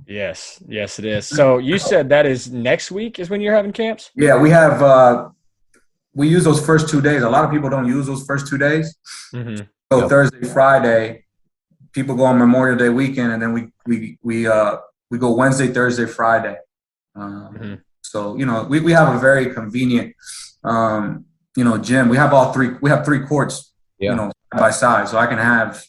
Yes, yes, it is. So you said that is next week is when you're having camps? Yeah, we use those first 2 days. A lot of people don't use those first 2 days. Mm-hmm. So Yep. Thursday, Friday, people go on Memorial Day weekend, and then we go Wednesday, Thursday, Friday. Mm-hmm. So we have a very convenient gym. We have all three. We have three courts, Yeah. side by side. So I can have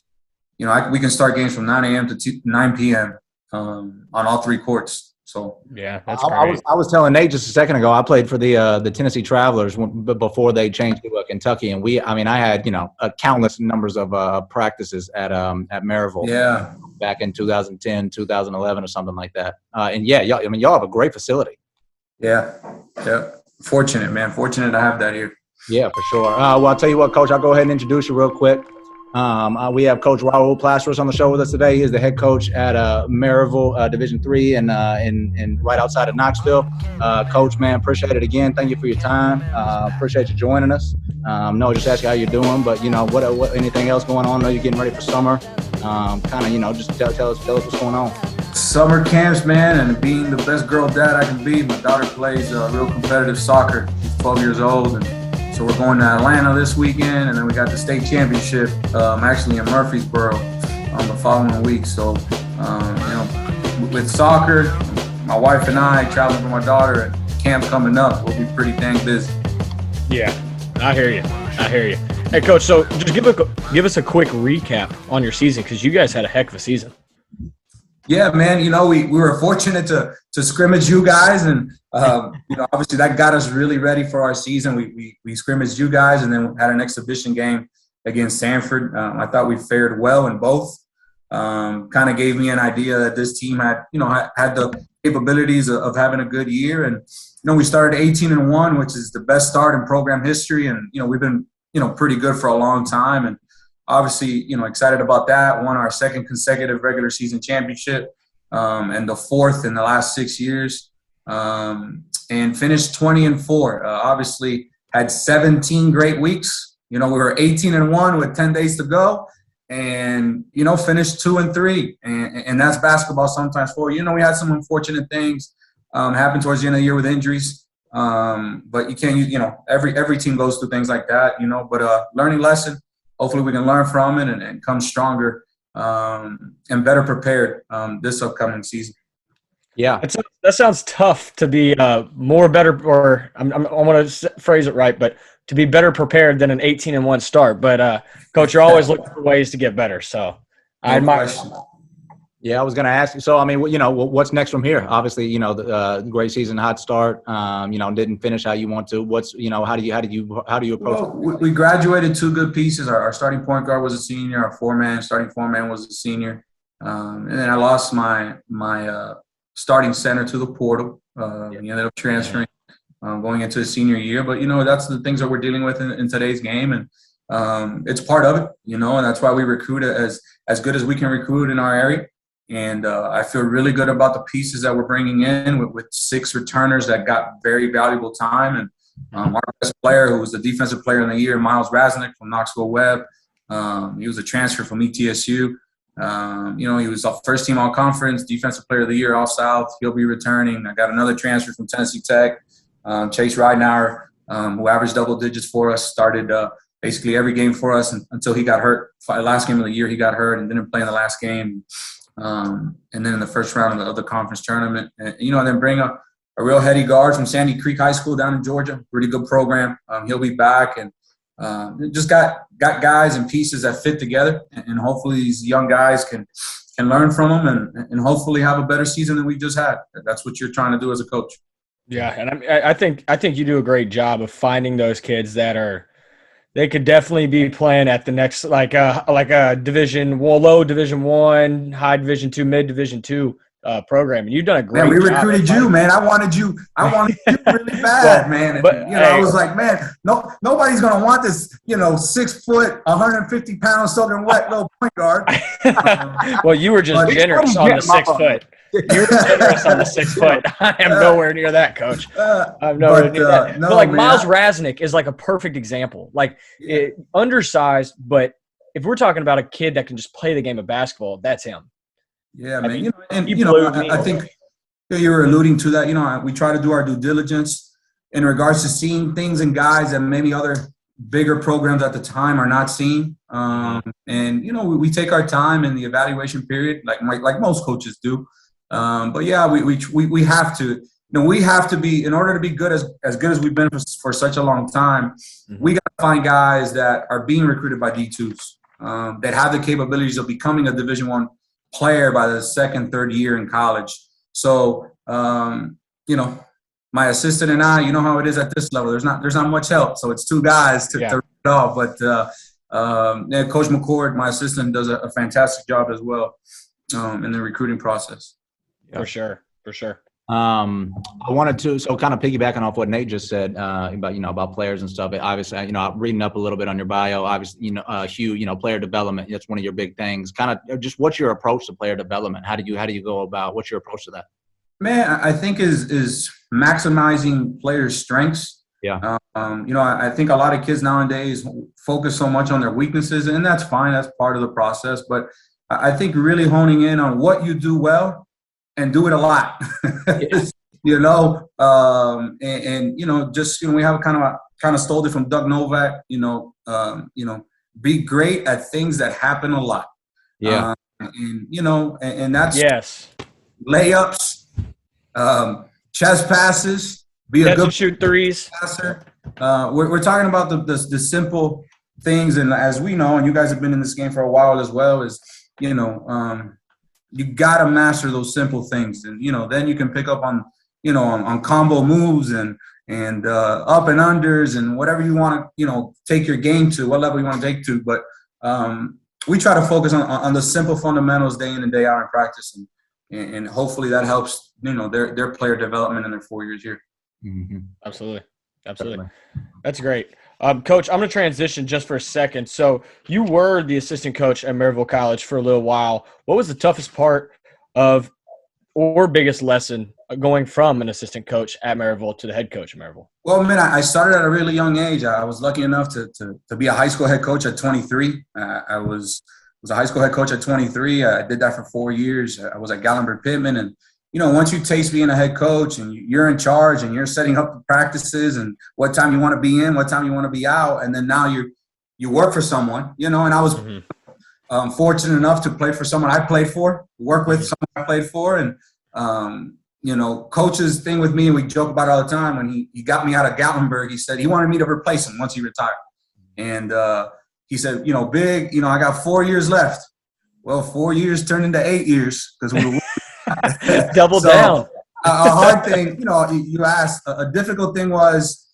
we can start games from 9 a.m. to 9 p.m. On all three courts. So Yeah, that's I great. was telling Nate just a second ago. I played for the Tennessee Travelers before they changed to Kentucky, and I had countless numbers of practices at Maryville yeah, back in 2010, 2011, or something like that. And yeah, y'all have a great facility. yeah, yeah. Fortunate, man. Fortunate to have that here. Yeah, for sure. Well, I'll tell you what, Coach. I'll go ahead and introduce you real quick. We have Coach Raul Placeres on the show with us today. He is the head coach at Maryville Division III and right outside of Knoxville. Coach, man, appreciate it again. Thank you for your time. Appreciate you joining us. No, just ask you how you're doing, but what anything else going on? I know you're getting ready for summer. Just tell us what's going on. Summer camps, man, and being the best girl dad I can be. My daughter plays real competitive soccer. She's 12 years old, and so we're going to Atlanta this weekend, and then we got the state championship actually in Murfreesboro the following week. So, with soccer, my wife and I traveling with my daughter, and camp coming up, we'll be pretty dang busy. Yeah, I hear you. Hey, Coach, so just give us a quick recap on your season because you guys had a heck of a season. Yeah, man. We were fortunate to scrimmage you guys, and obviously that got us really ready for our season. We scrimmaged you guys, and then had an exhibition game against Sanford. I thought we fared well in both. Kind of gave me an idea that this team had the capabilities of having a good year, and we started 18-1, which is the best start in program history, and we've been pretty good for a long time, and obviously, excited about that. Won our second consecutive regular season championship, and the fourth in the last 6 years, and finished 20-4. Obviously, had 17 great weeks. We were 18-1 with 10 days to go, and finished 2-3. And that's basketball sometimes for you. We had some unfortunate things happen towards the end of the year with injuries. But you can't, every team goes through things like that, but learning lesson. Hopefully we can learn from it and come stronger and better prepared this upcoming season. Yeah. That sounds tough to be more better, or I want to phrase it right, but to be better prepared than an 18-1 start. But, Coach, you're always looking for ways to get better. So I admire. Yeah, I was going to ask you. So, what's next from here? Obviously, the great season, hot start. Didn't finish how you want to. How do you approach Well, we graduated two good pieces. Our starting point guard was a senior. Our starting four-man was a senior. And then I lost my starting center to the portal. He ended up transferring, going into his senior year. But that's the things that we're dealing with in today's game, and it's part of it. And that's why we recruit as good as we can recruit in our area. And I feel really good about the pieces that we're bringing in with 6 returners that got very valuable time. And our best player, who was the defensive player of the year, Miles Raznick from Knoxville Webb. He was a transfer from ETSU. He was a first team all conference, defensive player of the year, all South. He'll be returning. I got another transfer from Tennessee Tech, Chase Ridenauer, who averaged double digits for us, started basically every game for us until he got hurt. Last game of the year, he got hurt and didn't play in the last game. And then in the first round of the conference tournament, and then bring a real heady guard from Sandy Creek High School down in Georgia, pretty good program. He'll be back, and just got guys and pieces that fit together, and hopefully these young guys can learn from them and hopefully have a better season than we just had. That's what you're trying to do as a coach. Yeah, and I think you do a great job of finding those kids that they could definitely be playing at the next like a low Division I, high Division II, mid Division II program, and you've done a great job. We recruited you, man. I wanted you really bad, man. And, I was like, man, nobody's gonna want this, 6 foot, 150 pound soaking wet little point guard. Well, you were just generous on the 6 foot. You were generous on the 6 foot. I am nowhere near that, Coach. I'm nowhere near that. No, but like man, Miles Raznick is like a perfect example. Like undersized, but if we're talking about a kid that can just play the game of basketball, that's him. Yeah, I man. mean, You know, and he you know, blew me I think you were alluding to that. You know, we try to do our due diligence in regards to seeing things in guys that maybe other bigger programs at the time are not seeing. And you know, we take our time in the evaluation period, like most coaches do. But yeah, we have to. You know, we have to be, in order to be as good as we've been for such a long time. We got to find guys that are being recruited by D2s, that have the capabilities of becoming a Division I player by the second, third year in college. So, you know, my assistant and I, you know how it is at this level. There's not much help, so it's two guys to read it off. But yeah, Coach McCord, my assistant, does a fantastic job as well in the recruiting process. For sure. I wanted to, so kind of piggybacking off what Nate just said about players and stuff. Obviously, reading up a little bit on your bio, obviously, Hugh, player development, that's one of your big things. Kind of just what's your approach to player development? How do you go about, what's your approach to that? Man, I think is maximizing players' strengths. Yeah. I think a lot of kids nowadays focus so much on their weaknesses, and that's fine. That's part of the process. But I think really honing in on what you do well and do it a lot. We have kind of stole it from Doug Novak. Be great at things that happen a lot. Yeah. And that's layups, chest passes, be a good shoot threes passer. We're talking about the simple things, and as we know, and you guys have been in this game for a while as well, is you gotta master those simple things, and then you can pick up on combo moves and up and unders and whatever you want to take your game to, what level you want to take to. But we try to focus on the simple fundamentals day in and day out in practice, and hopefully that helps their player development in their 4 years here. Mm-hmm. Absolutely. That's great. Coach, I'm going to transition just for a second. So you were the assistant coach at Maryville College for a little while. What was the toughest part or biggest lesson going from an assistant coach at Maryville to the head coach at Maryville? Well, man, I started at a really young age. I was lucky enough to be a high school head coach at 23. I was a high school head coach at 23. I did that for 4 years. I was at Gallenberg Pittman, and once you taste being a head coach and you're in charge and you're setting up the practices and what time you want to be in, what time you want to be out, and then now you work for someone, and I was fortunate enough to play for someone I played for, work with someone I played for, and coach's thing with me, and we joke about it all the time. When he got me out of Gallenberg, he said he wanted me to replace him once he retired, and he said, Big, I got 4 years left. Well, 4 years turned into 8 years because we were double down. A hard thing, you asked. A difficult thing was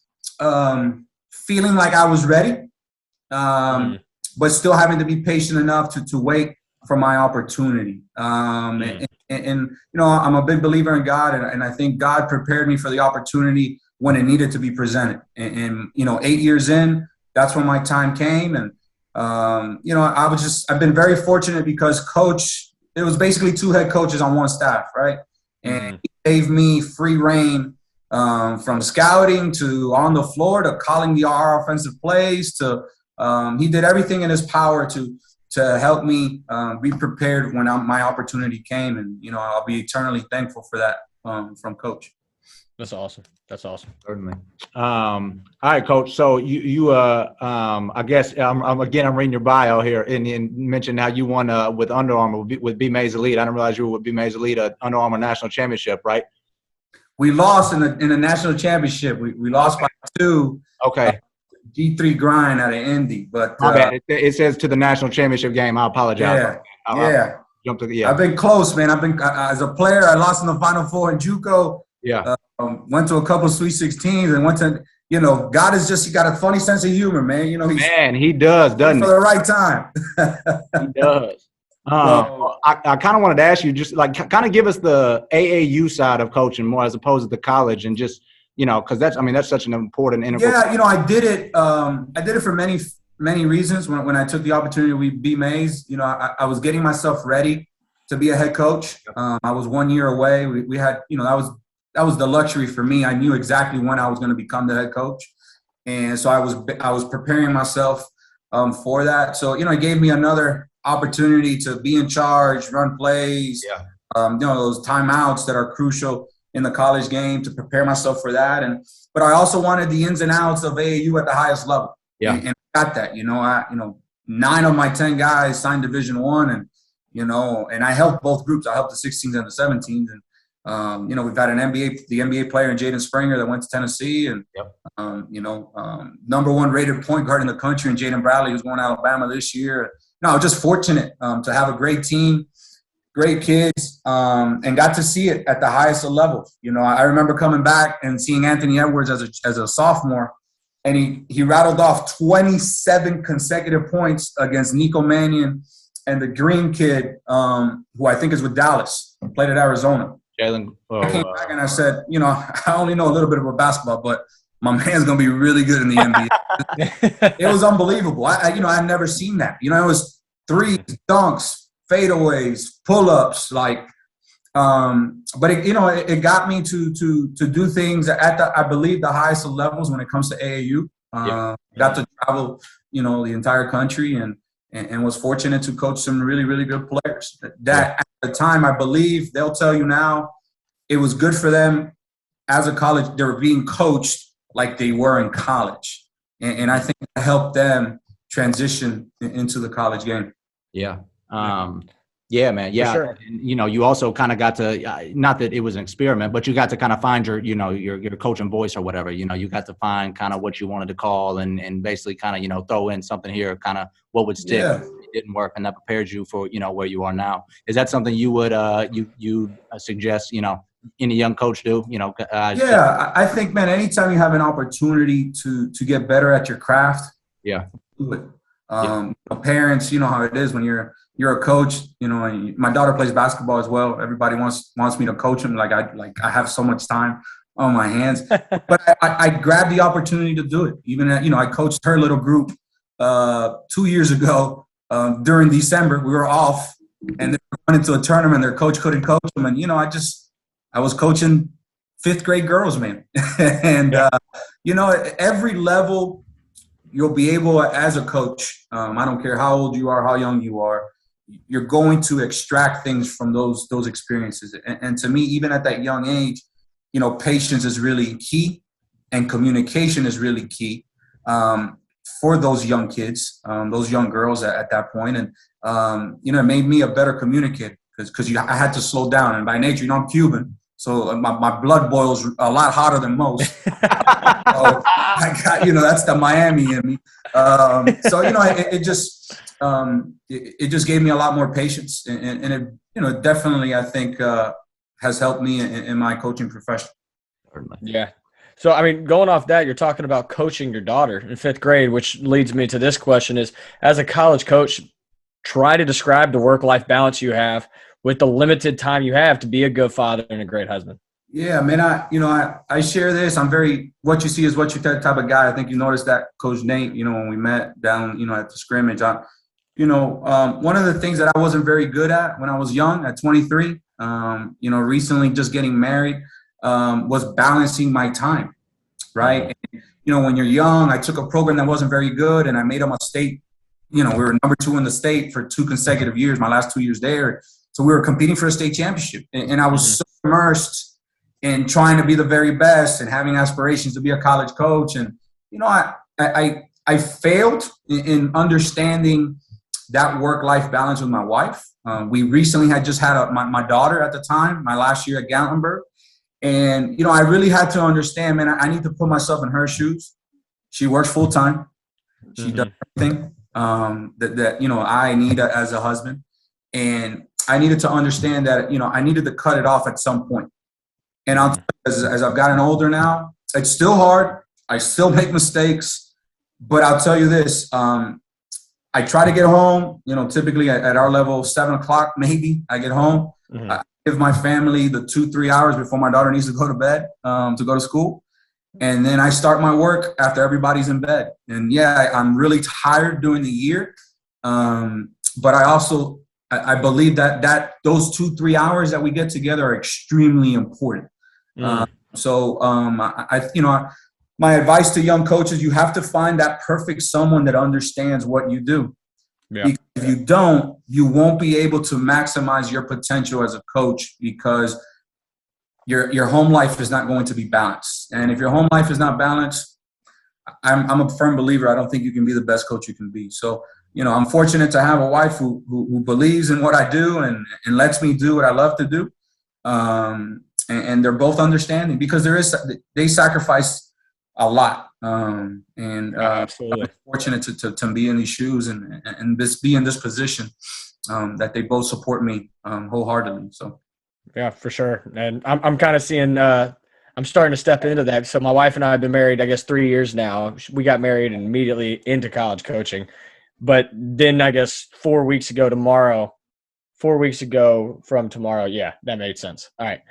feeling like I was ready, but still having to be patient enough to wait for my opportunity. And I'm a big believer in God, and I think God prepared me for the opportunity when it needed to be presented. And 8 years in, that's when my time came. And I've been very fortunate because Coach. It was basically 2 head coaches on one staff, right? And he gave me free reign from scouting to on the floor to calling our offensive plays to he did everything in his power to help me be prepared when my opportunity came. And, I'll be eternally thankful for that from Coach. That's awesome. Certainly. All right, Coach. So you I guess I'm reading your bio here, and you mentioned how you won with Under Armour with B. Mays Elite. I didn't realize you were with B. Mays Elite at Under Armour National Championship, right? We lost in the national championship. We lost by 2. Okay. G3 grind out of Indy, but my bad. It says to the national championship game. I apologize. Yeah. Jumped to I've been close, man. As a player, I lost in the Final Four in JUCO. Yeah. Went to a couple of Sweet 16s and went to, God is just, he got a funny sense of humor, man. He does, doesn't he? For the right time. He does. I kind of wanted to ask you, just kind of give us the AAU side of coaching more as opposed to the college, and just, because that's such an important integral. Yeah, I did it. I did it for many reasons. When I took the opportunity with B. Mays, I was getting myself ready to be a head coach. I was 1 year away. We had, that was the luxury for me. I knew exactly when I was going to become the head coach. And so I was preparing myself for that. So, it gave me another opportunity to be in charge, run plays, Yeah. Those timeouts that are crucial in the college game to prepare myself for that. But I also wanted the ins and outs of AAU at the highest level. Yeah. And I got that, 9 of my 10 guys signed Division I, and I helped both groups. I helped the 16s and the 17s. And, we've got the NBA player in Jaden Springer that went to Tennessee, and, Yep. number 1 rated point guard in the country, and Jaden Bradley, who's going to Alabama this year. No, just fortunate to have a great team, great kids, and got to see it at the highest of levels. I remember coming back and seeing Anthony Edwards as a sophomore, and he rattled off 27 consecutive points against Nico Mannion and the Green kid, who I think is with Dallas, played at Arizona. Jalen. I came back and I said, I only know a little bit about basketball, but my man's going to be really good in the NBA. It was unbelievable. I'd never seen that. It was threes, dunks, fadeaways, pull-ups, but it got me to do things at I believe the highest of levels when it comes to AAU. Got to travel, the entire country and was fortunate to coach some really, really good players. That at the time, I believe they'll tell you now, it was good for them as a college. They were being coached like they were in college, and I think it helped them transition into the college game. Yeah. Yeah, man. Yeah. Sure. And, you also kind of got to, not that it was an experiment, but you got to kind of find your coaching voice or whatever. You got to find kind of what you wanted to call and basically kind of, throw in something here, kind of what would stick. Yeah. It didn't work, and that prepared you for, where you are now. Is that something you would you suggest, any young coach do? Yeah, I think, man, anytime you have an opportunity to get better at your craft, yeah, do it. Parents, you know how it is when you're a coach, and my daughter plays basketball as well. Everybody wants me to coach them. I have so much time on my hands, but I grabbed the opportunity to do it. Even I coached her little group 2 years ago during December. We were off, and they went into a tournament. Their coach couldn't coach them, and I was coaching 5th grade girls, man, and every level. You'll be able, as a coach, I don't care how old you are, how young you are, you're going to extract things from those experiences. And to me, even at that young age, patience is really key, and communication is really key for those young kids, those young girls at that point. And, it made me a better communicator because I had to slow down. And by nature, I'm Cuban. So my blood boils a lot hotter than most. So I got, that's the Miami in me. It just gave me a lot more patience, and it, definitely, I think, has helped me in my coaching profession. Yeah. So, going off that, you're talking about coaching your daughter in 5th grade, which leads me to this question is, as a college coach, try to describe the work-life balance you have with the limited time you have to be a good father and a great husband. Yeah, man, I share this. I'm very, what you see is what you type of guy. I think you noticed that, Coach Nate, when we met down, at the scrimmage. One of the things that I wasn't very good at when I was young, at 23, recently just getting married, was balancing my time, right? And, when you're young, I took a program that wasn't very good, and I made them a state. We were number 2 in the state for 2 consecutive years, my last 2 years there. So we were competing for a state championship, and I was so immersed in trying to be the very best and having aspirations to be a college coach. And, I failed in understanding that work-life balance with my wife. We recently had just had my daughter at the time, my last year at Gatlinburg. And, I really had to understand, man, I need to put myself in her shoes. She works full-time. She does everything that I need as a husband. And I needed to understand that, I needed to cut it off at some point. And as I've gotten older now, it's still hard. I still make mistakes. But I'll tell you this, I try to get home, typically at our level, 7 o'clock maybe, I get home. I give my family the 2-3 hours before my daughter needs to go to bed, to go to school. And then I start my work after everybody's in bed. And, yeah, I'm really tired during the year. But I believe that those 2-3 hours that we get together are extremely important. My advice to young coaches, you have to find that perfect someone that understands what you do. Yeah. Because if you don't, you won't be able to maximize your potential as a coach, because your home life is not going to be balanced. And if your home life is not balanced, I'm a firm believer, I don't think you can be the best coach you can be. So, I'm fortunate to have a wife who believes in what I do and lets me do what I love to do. And they're both understanding, because they sacrifice a lot. Absolutely. I'm fortunate to be in these shoes and be in this position, that they both support me wholeheartedly. So. Yeah, for sure. And I'm kind of seeing I'm starting to step into that. So my wife and I have been married, I guess, 3 years now. We got married and immediately into college coaching. But then I guess 4 weeks ago from tomorrow. Yeah, that made sense. All right.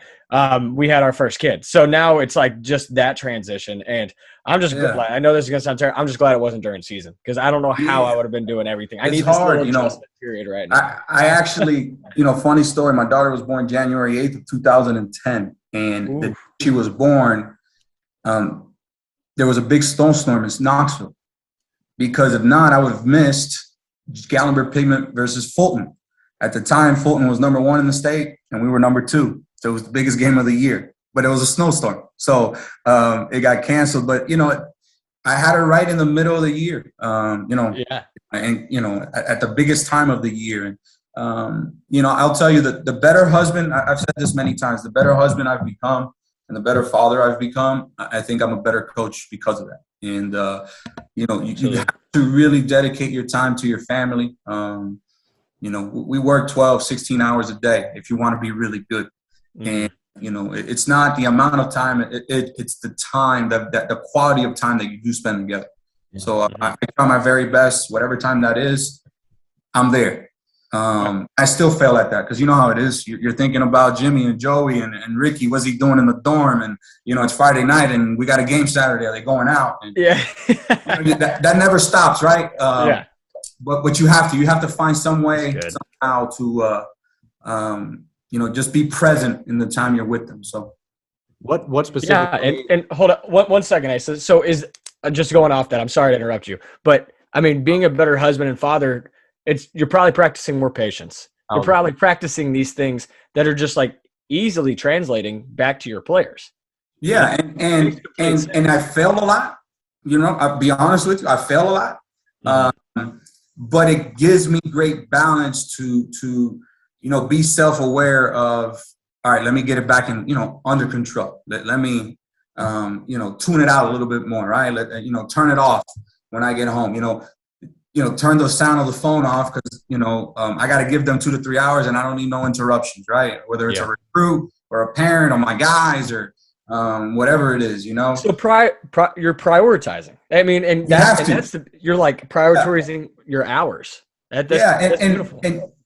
We had our first kid. So now it's like just that transition. And I'm just glad. I know this is going to sound terrible. I'm just glad it wasn't during season, because I don't know how I would have been doing everything. I It's need this hard, little adjustment period right now. I actually, funny story. My daughter was born January 8th of 2010. And the day she was born, there was a big snowstorm in Knoxville. Because if not, I would have missed Gallenberg Pigment versus Fulton. At the time, Fulton was number 1 in the state, and we were number 2. So it was the biggest game of the year. But it was a snowstorm, so it got canceled. But I had her right in the middle of the year. Yeah. And at the biggest time of the year. And I'll tell you that the better husband, I've said this many times, the better husband I've become and the better father I've become, I think I'm a better coach because of that. And you have to really dedicate your time to your family. We work 12, 16 hours a day if you want to be really good. And it's not the amount of time, it's the time, the quality of time that you do spend together. So I try my very best, whatever time that is, I'm there. I still fail at that, because you know how it is. You're thinking about Jimmy and Joey and Ricky. What's he doing in the dorm? And it's Friday night and we got a game Saturday. Are they going out? And, that never stops, right? Yeah. But you have to find some way somehow to just be present in the time you're with them. So what specific? Yeah, and hold on one second, Asa. So is just going off that, I'm sorry to interrupt you, but I mean, being a better husband and father, you're probably practicing more patience. You're probably practicing these things that are just like easily translating back to your players. Yeah, and I failed a lot. I'll be honest with you, I fail a lot. But it gives me great balance to be self-aware of, all right, let me get it back in, under control. Let me, tune it out a little bit more, right? Turn it off when I get home, turn the sound of the phone off, because, I got to give them 2 to 3 hours and I don't need no interruptions, right? Whether it's a recruit or a parent or my guys or whatever it is, So you're prioritizing. I mean, and you're like prioritizing your hours. That's beautiful.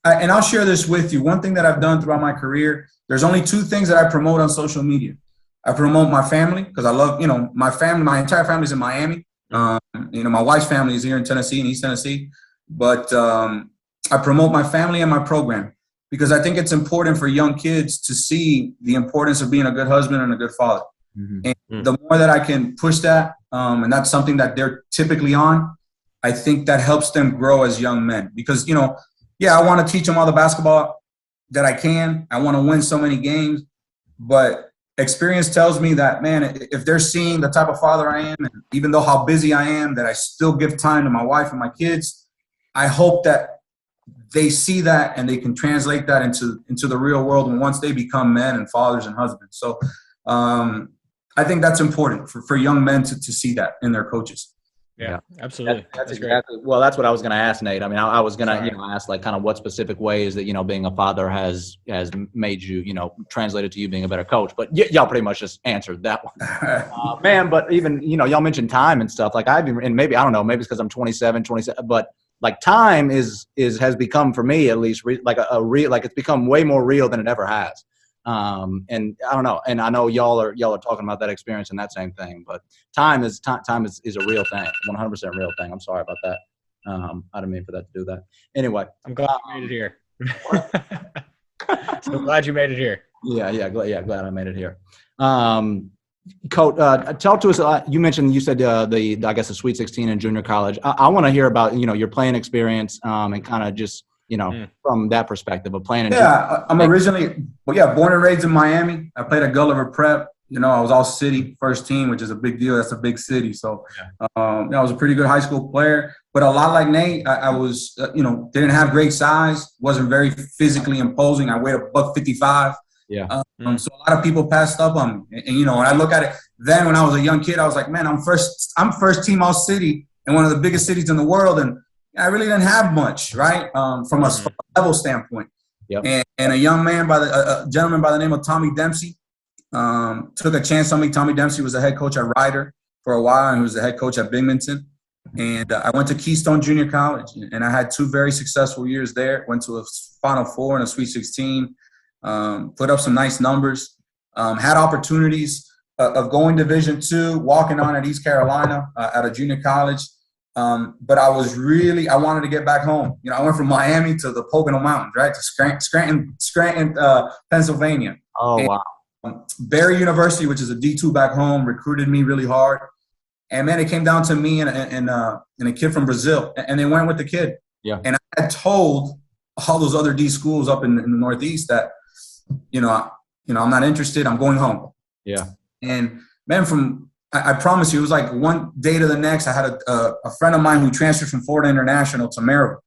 And I'll share this with you. One thing that I've done throughout my career, there's only 2 things that I promote on social media. I promote my family, because I love, my family, my entire family's in Miami. My wife's family is here in Tennessee, in East Tennessee. But I promote my family and my program, because I think it's important for young kids to see the importance of being a good husband and a good father. And the more that I can push that, and that's something that they're typically on, I think that helps them grow as young men. Because, I want to teach them all the basketball that I can. I want to win so many games. But experience tells me that, man, if they're seeing the type of father I am, and even though how busy I am, that I still give time to my wife and my kids, I hope that they see that and they can translate that into the real world, and once they become men and fathers and husbands. So I think that's important for young men to see that in their coaches. Yeah, absolutely. That's exactly. Well, that's what I was going to ask, Nate. I mean, I was going to, ask like kind of what specific ways that, being a father has made you, translated to you being a better coach. But y'all pretty much just answered that one, man. But even, y'all mentioned time and stuff. Like and maybe, I don't know, maybe it's because I'm 27, but like time has become, for me at least, like a real, like it's become way more real than it ever has. And I don't know, and I know y'all are talking about that experience and that same thing, but time is a real thing, 100% real thing. I'm sorry about that. I didn't mean for that to do that. Anyway, I'm glad you made it here. So glad you made it here. Yeah, glad I made it here. Coach, tell to us. You mentioned, you said I guess the Sweet 16 in junior college. I want to hear about your playing experience and kind of just from that perspective of playing. Yeah, I'm originally born and raised in Miami. I played at Gulliver Prep. I was all city first team, which is a big deal. That's a big city. So, I was a pretty good high school player. But a lot like Nate, I was, didn't have great size, wasn't very physically imposing. I weighed $155. Yeah. So a lot of people passed up on me. And when I look at it, then when I was a young kid, I was like, man, I'm first team all city in one of the biggest cities in the world. And I really didn't have much, right? From a level standpoint. Yep. And a young man a gentleman by the name of Tommy Dempsey took a chance on me. Tommy Dempsey was the head coach at Ryder for a while, and he was the head coach at Binghamton. And I went to Keystone Junior College, and I had 2 very successful years there. Went to a Final Four and a Sweet 16, put up some nice numbers, had opportunities of going Division II, walking on at East Carolina at a junior college. But I wanted to get back home. I went from Miami to the Pocono Mountains, right, to Scranton, Pennsylvania. Oh, and, wow. Barry University, which is a D2 back home, recruited me really hard. And, man, it came down to me and a kid from Brazil, and they went with the kid. Yeah. And I had told all those other D schools up in the Northeast that, I'm not interested. I'm going home. Yeah. And, man, I promise you, it was like one day to the next. I had a friend of mine who transferred from Florida International to Maryville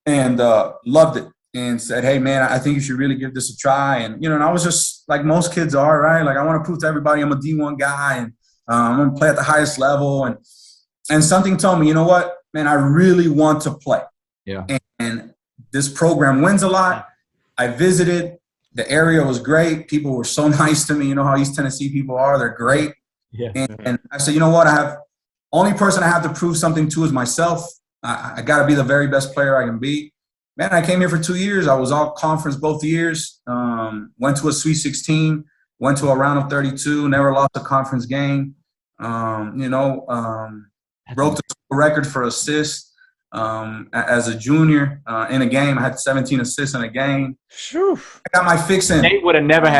and loved it and said, hey, man, I think you should really give this a try. And, and I was just like most kids are, right? Like, I want to prove to everybody I'm a D1 guy and I'm going to play at the highest level. And something told me, you know what, man, I really want to play. Yeah. And this program wins a lot. I visited. The area was great. People were so nice to me. You know how East Tennessee people are. They're great. Yeah. And I said, you know what? Only person I have to prove something to is myself. I got to be the very best player I can be. Man, I came here for 2 years. I was all conference both years. Went to a Sweet 16. Went to a round of 32. Never lost a conference game. Broke the record for assists. As a junior in a game, I had 17 assists in a game. Whew. I got my fix in. Nate would have never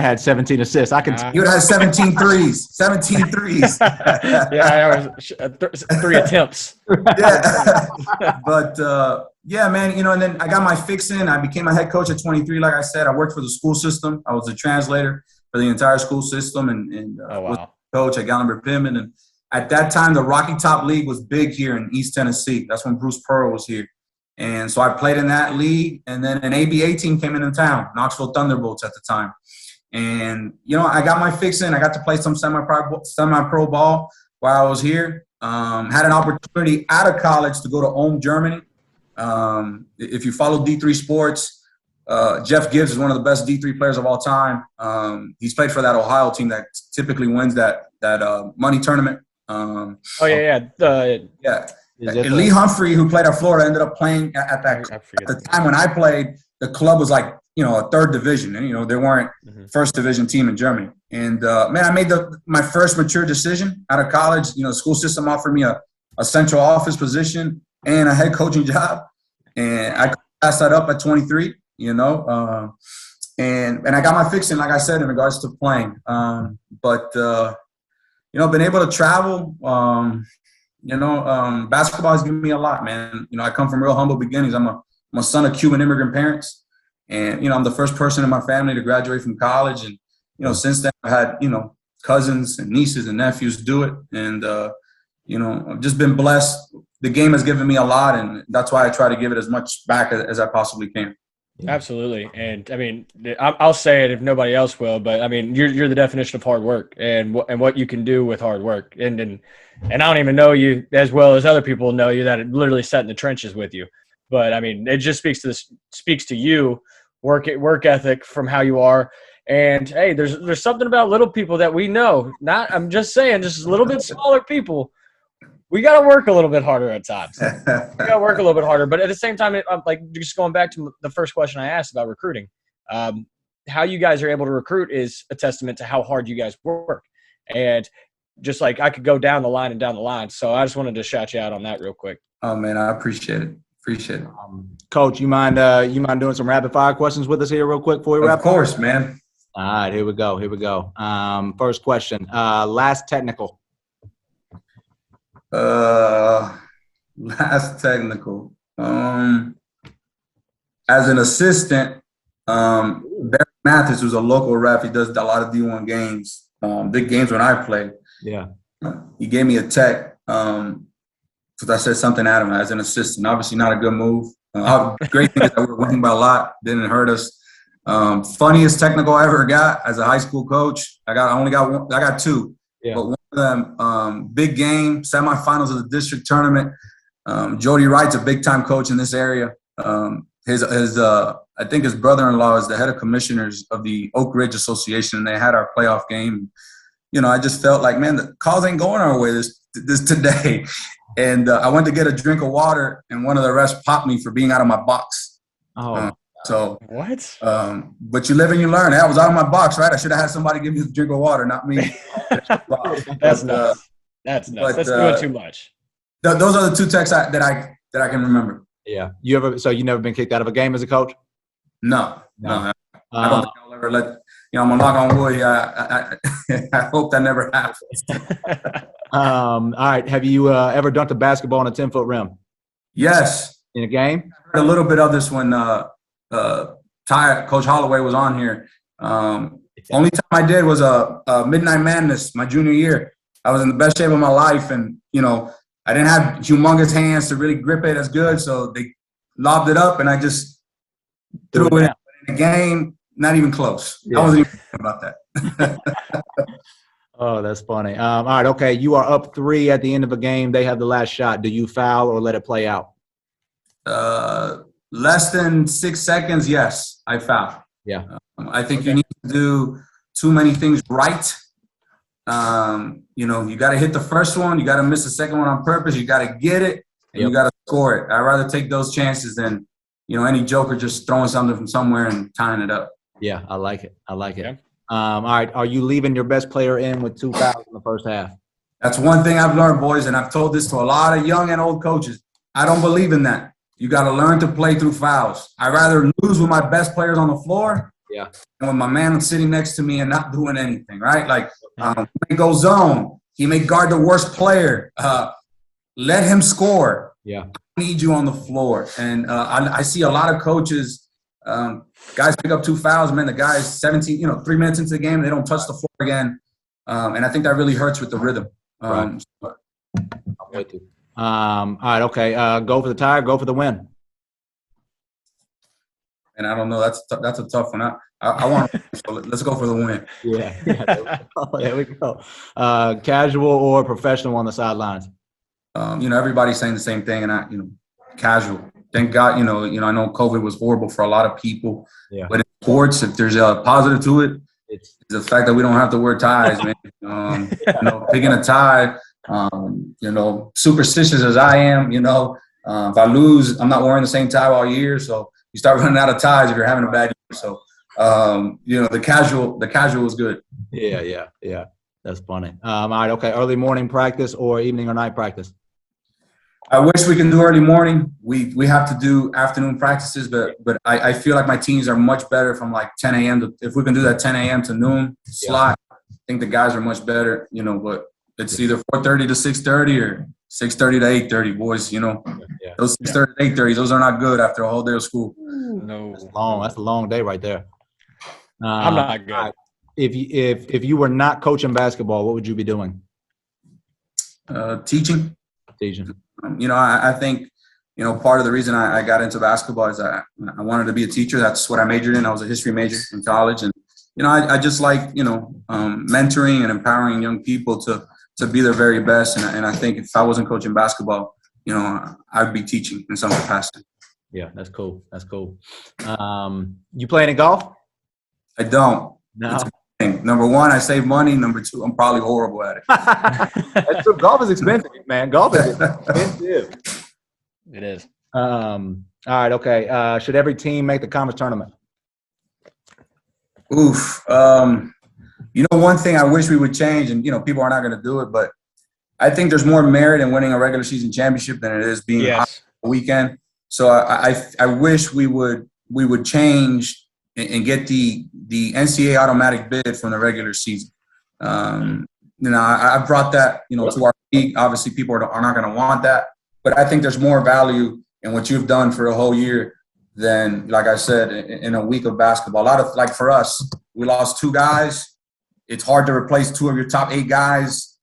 had 17 assists. I can. He would have had 17 threes. 17 threes. Yeah, I was 3 attempts. Yeah, but yeah, man. And then I got my fix in. I became a head coach at 23. Like I said, I worked for the school system. I was a translator for the entire school system, and was a coach at Gallenberg Pittman. And at that time, the Rocky Top League was big here in East Tennessee. That's when Bruce Pearl was here. And so I played in that league. And then an ABA team came into town, Knoxville Thunderbolts at the time. And, I got my fix in. I got to play some semi-pro ball while I was here. Had an opportunity out of college to go to Ulm, Germany. If you follow D3 sports, Jeff Gibbs is one of the best D3 players of all time. He's played for that Ohio team that typically wins that money tournament. Lee Humphrey, who played at Florida, ended up playing at the time when I played. The club was like a third division, and they weren't first division team in Germany. And man, I made my first mature decision out of college. The school system offered me a central office position and a head coaching job, and I passed that up at 23. And I got my fix in, like I said, in regards to playing. But been able to travel. Basketball has given me a lot, man. I come from real humble beginnings. I'm a son of Cuban immigrant parents, and I'm the first person in my family to graduate from college. And since then I've had cousins and nieces and nephews do it, and I've just been blessed. The game has given me a lot, and that's why I try to give it as much back as I possibly can. Absolutely. And I mean, I'll say it if nobody else will, but I mean, you're the definition of hard work and what you can do with hard work. And I don't even know you as well as other people know you that literally sat in the trenches with you. But I mean, it just speaks to you, work ethic from how you are. And hey, there's something about little people that we know. I'm just saying, just a little bit smaller people. We got to work a little bit harder at times. We got to work a little bit harder. But at the same time, like just going back to the first question I asked about recruiting, how you guys are able to recruit is a testament to how hard you guys work. And just like I could go down the line. So I just wanted to shout you out on that real quick. Oh, man, I appreciate it. Coach, you mind doing some rapid fire questions with us here real quick before we wrap up? Of course, man. All right, here we go. First question. Last technical. Last technical. As an assistant, Barry Mathis, who's a local ref, he does a lot of D1 games, big games when I play. Yeah. He gave me a tech because I said something at him as an assistant. Obviously, not a good move. Great thing is that we were winning by a lot. Didn't hurt us. Funniest technical I ever got as a high school coach. I got two. Yeah. But one of them, big game, semifinals of the district tournament. Jody Wright's a big time coach in this area. I think his brother-in-law is the head of commissioners of the Oak Ridge Association, and they had our playoff game. You know, I just felt like, man, the calls ain't going our way this today. And I went to get a drink of water, and one of the refs popped me for being out of my box. Oh. So what? But you live and you learn. I was out of my box, right? I should have had somebody give me a drink of water, not me. That's nuts. That's nuts. That's doing too much. Those are the two texts that I can remember. Yeah. You never been kicked out of a game as a coach? No. I don't think I'll ever let. I'm gonna knock on wood. I hope that never happens. All right. Have you ever dunked a basketball on a 10-foot rim? Yes. In a game? I heard a little bit of this when Coach Holloway was on here. Only time I did was a Midnight Madness my junior year. I was in the best shape of my life, and I didn't have humongous hands to really grip it as good, so they lobbed it up, and I just threw it in the game. Not even close. Yeah. I wasn't even thinking about that. Oh, that's funny. All right, okay. You are up 3 at the end of a game. They have the last shot. Do you foul or let it play out? Less than 6 seconds, yes, I foul. Yeah. I think you need to do too many things right. You got to hit the first one. You got to miss the second one on purpose. You got to get it, and you got to score it. I'd rather take those chances than, any joker just throwing something from somewhere and tying it up. Yeah, I like it. Yeah. All right, are you leaving your best player in with 2 fouls in the first half? That's one thing I've learned, boys, and I've told this to a lot of young and old coaches. I don't believe in that. You got to learn to play through fouls. I'd rather lose with my best players on the floor than with my man sitting next to me and not doing anything, right? Like, he may go zone. He may guard the worst player. Let him score. Yeah. I need you on the floor. And I see a lot of coaches, guys pick up 2 fouls, man. The guy's 17, 3 minutes into the game, they don't touch the floor again. And I think that really hurts with the rhythm. Right. I'm with you. All right, okay. Go for the tie, go for the win. And I don't know. That's a tough one. I want to so let's go for the win. Yeah. There we go. Casual or professional on the sidelines? Everybody's saying the same thing, and casual. Thank God, I know COVID was horrible for a lot of people. Yeah. But in sports, if there's a positive to it, it's the fact that we don't have to wear ties, man. Picking a tie, superstitious as I am, if I lose, I'm not wearing the same tie all year. So you start running out of ties if you're having a bad year. So, the casual is good. Yeah. That's funny. All right, okay. Early morning practice or evening or night practice? I wish we can do early morning. We have to do afternoon practices, but I feel like my teams are much better from like 10 a.m. if we can do that 10 a.m. to noon slot. I think the guys are much better, but it's either 4:30 to 6:30 or 6:30 to 8:30, boys. Those 6:30 to 8:30s, those are not good after a whole day of school. No, that's a long day right there. I'm not good. If you were not coaching basketball, what would you be doing? Teaching. I think, part of the reason I got into basketball is I wanted to be a teacher. That's what I majored in. I was a history major in college. And, I just like, mentoring and empowering young people to be their very best. And I think if I wasn't coaching basketball, I'd be teaching in some capacity. Yeah, that's cool. You playing in golf? I don't. No. Number 1, I save money. Number 2, I'm probably horrible at it. That's true. Golf is expensive, man. Golf is expensive. It is. All right, okay. Should every team make the conference tournament? Oof. One thing I wish we would change, and people are not going to do it, but I think there's more merit in winning a regular season championship than it is being a weekend. So I wish we would change and get the NCAA automatic bid from the regular season. I brought that, to our league. Obviously, people are not going to want that, but I think there's more value in what you've done for a whole year than, like I said, in a week of basketball. A lot of, like for us, we lost 2 guys. It's hard to replace 2 of your top 8 guys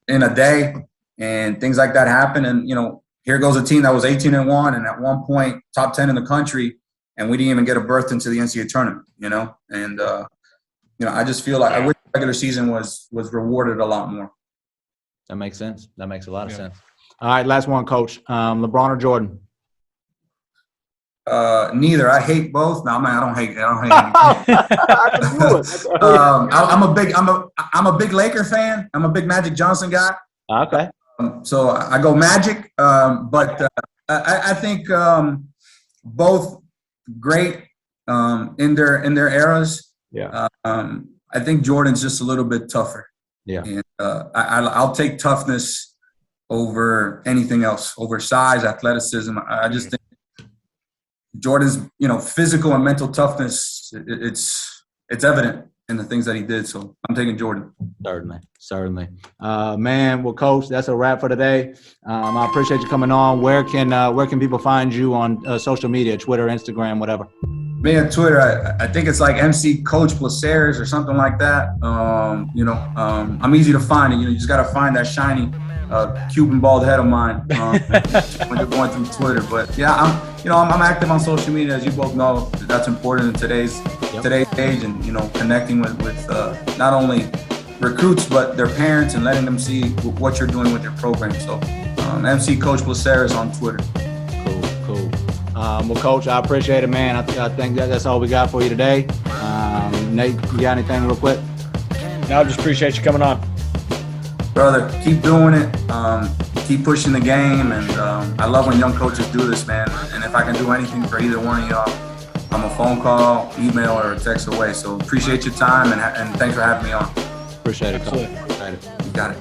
in a day, and things like that happen. And, here goes a team that was 18-1 and at one point top 10 in the country, and we didn't even get a berth into the NCAA tournament, And, I just feel like I wish the regular season was rewarded a lot more. That makes sense. That makes a lot of sense. All right, last one, Coach. LeBron or Jordan? Neither. I hate both. No, man, I don't hate anything. I'm a big Laker fan. I'm a bbig Magic Johnson guy. Okay. So I go Magic, but I think both great in their eras. Yeah. I think Jordan's just a little bit tougher. Yeah. And I'll take toughness over anything else, over size, athleticism. I just think Jordan's, physical and mental toughness, it's evident in the things that he did. So I'm taking Jordan. Certainly. Man, well, Coach, that's a wrap for today. I appreciate you coming on. Where can people find you on social media, Twitter, Instagram, whatever? Me on Twitter, I think it's like MC Coach Placeres or something like that. I'm easy to find. You just got to find that shiny Cuban bald head of mine when you're going through Twitter. But yeah, I'm active on social media, as you both know. That's important in today's age, and connecting with not only recruits but their parents and letting them see what you're doing with your program. So MC Coach Placeres on Twitter. Cool. Well, Coach, I appreciate it, man. I think that's all we got for you today. Nate, you got anything real quick? No, I just appreciate you coming on. Brother, keep doing it. Keep pushing the game. And I love when young coaches do this, man. And if I can do anything for either one of y'all, I'm a phone call, email, or a text away. So appreciate your time, and thanks for having me on. Appreciate it, Coach. Appreciate it. You got it.